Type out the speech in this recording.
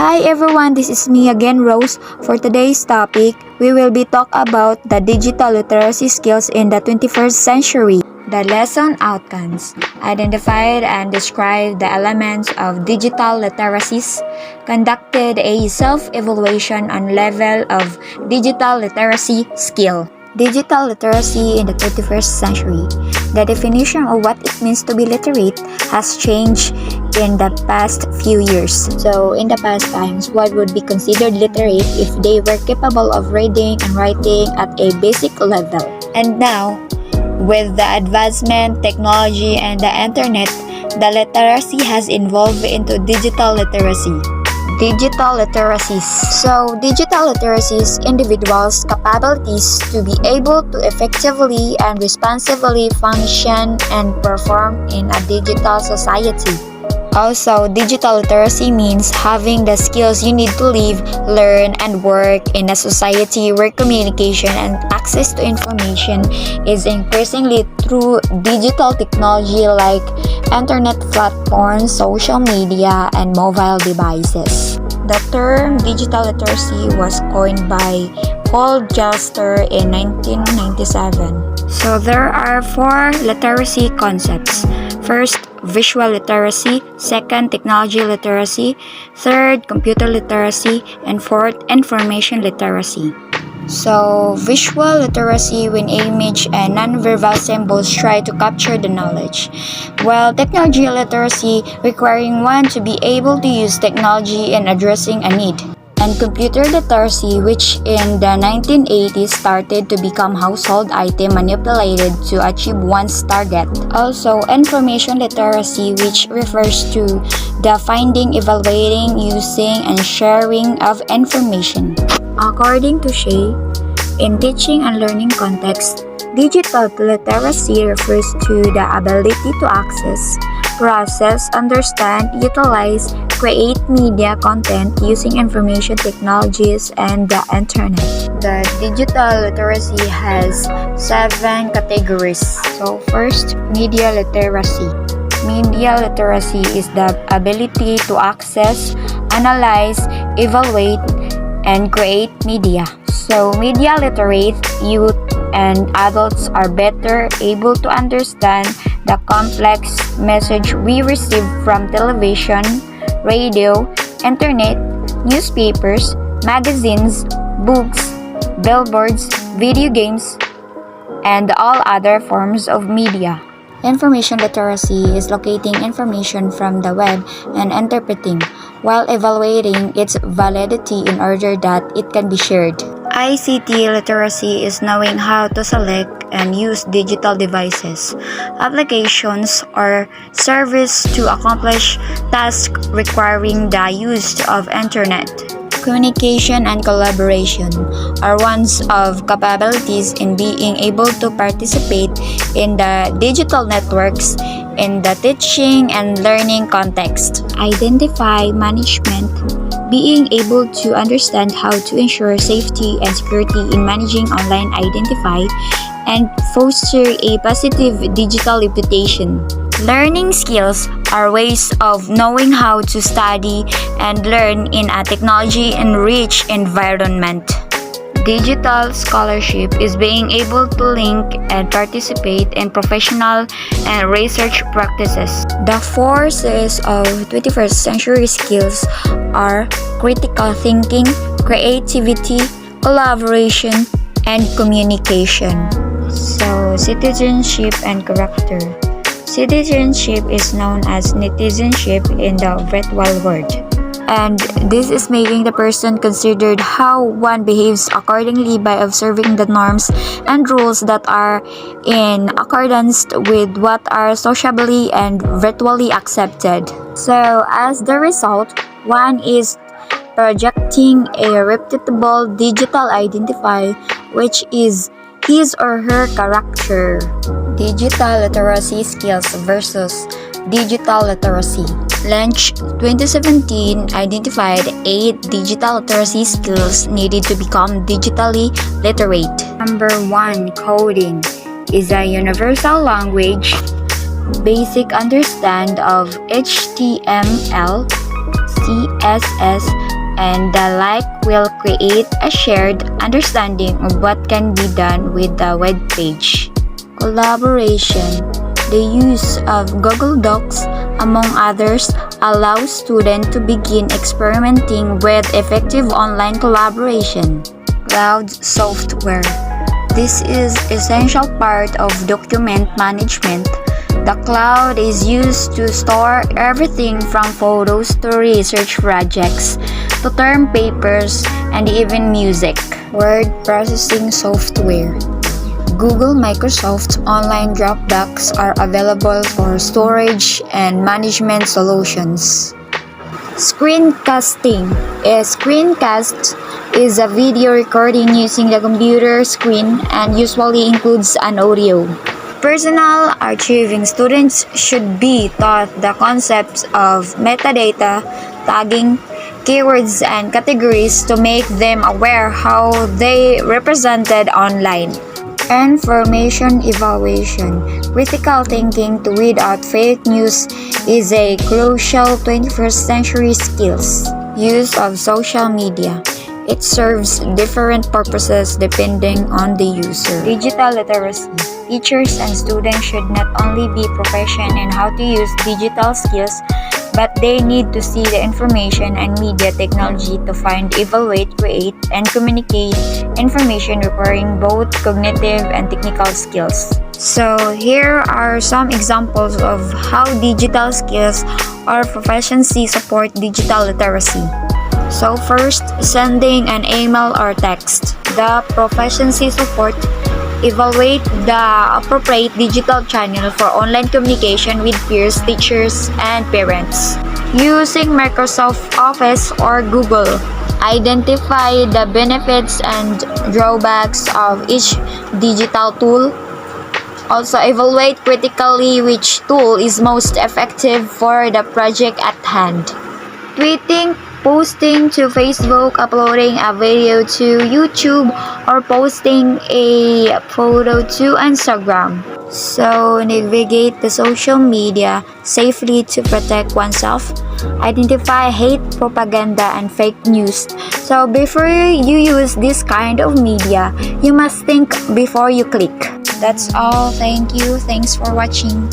Hi everyone, this is me again, Rose. For today's topic, we will be talk about the digital literacy skills in the 21st century. The lesson outcomes identified and described the elements of digital literacies, conducted a self-evaluation on level of digital literacy skill. Digital literacy in the 21st century. The definition of what it means to be literate has changed in the past few years. So, in the past times, what would be considered literate if they were capable of reading and writing at a basic level? And now, with the advancement, technology, and the internet, the literacy has evolved into digital literacy. Digital literacies. So, digital literacies individuals' capabilities to be able to effectively and responsibly function and perform in a digital society. Also, digital literacy means having the skills you need to live, learn, and work in a society where communication and access to information is increasingly through digital technology like internet platforms, social media, and mobile devices. The term digital literacy was coined by Paul Gelster in 1997. So there are four literacy concepts. First, visual literacy. Second, technology literacy. Third, computer literacy. And fourth, information literacy. So, visual literacy when image and nonverbal symbols try to capture the knowledge, while technology literacy requiring one to be able to use technology and addressing a need. And computer literacy, which in the 1980s started to become household item manipulated to achieve one's target. Also, information literacy, which refers to the finding, evaluating, using, and sharing of information. According to Shea, in teaching and learning context, digital literacy refers to the ability to access, process, understand, utilize, create media content using information technologies and the internet. The digital literacy has 7 categories. So first, media literacy. Media literacy is the ability to access, analyze, evaluate, and create media. So media literate youth and adults are better able to understand the complex message we receive from television, radio, internet, newspapers, magazines, books, billboards, video games, and all other forms of media. Information literacy is locating information from the web and interpreting, while evaluating its validity in order that it can be shared. ICT literacy is knowing how to select and use digital devices, applications, or service to accomplish tasks requiring the use of internet. Communication and collaboration are ones of capabilities in being able to participate in the digital networks in the teaching and learning context. Identify management, being able to understand how to ensure safety and security in managing online identify and foster a positive digital reputation. Learning skills are ways of knowing how to study and learn in a technology-enriched environment. Digital scholarship is being able to link and participate in professional and research practices. The forces of 21st century skills are critical thinking, creativity, collaboration, and communication. So, citizenship and character. Citizenship is known as netizenship in the virtual world. And this is making the person considered how one behaves accordingly by observing the norms and rules that are in accordance with what are sociably and virtually accepted. So, as the result, one is projecting a reputable digital identity, which is his or her character. Digital literacy skills versus digital literacy. Launch 2017 identified 8 digital literacy skills needed to become digitally literate. Number 1, coding is a universal language, basic understand of HTML, CSS, and the like will create a shared understanding of what can be done with the web page. Collaboration. The use of Google Docs, among others, allows students to begin experimenting with effective online collaboration. Cloud software. This is essential part of document management. The cloud is used to store everything from photos to research projects, to term papers, and even music. Word processing software. Google Microsoft Online Dropbox are available for storage and management solutions. Screencasting. A screencast is a video recording using the computer screen and usually includes an audio. Personal archiving. Students should be taught the concepts of metadata, tagging, keywords, and categories to make them aware how they represented online. Information evaluation. Critical thinking to weed out fake news is a crucial 21st century skills. Use of social media. It serves different purposes depending on the user. Digital literacy. Teachers and students should not only be proficient in how to use digital skills, but they need to see the information and media technology to find, evaluate, create, and communicate information requiring both cognitive and technical skills. So here are some examples of how digital skills or proficiency support digital literacy. So first, sending an email or text. The proficiency support evaluate the appropriate digital channel for online communication with peers, teachers, and parents. Using Microsoft Office or Google, identify the benefits and drawbacks of each digital tool. Also, evaluate critically which tool is most effective for the project at hand. Tweeting, posting to Facebook, uploading a video to YouTube, or posting a photo to Instagram. So, navigate the social media safely to protect oneself. Identify hate, propaganda, and fake news. So, before you use this kind of media, you must think before you click. That's all. Thank you. Thanks for watching.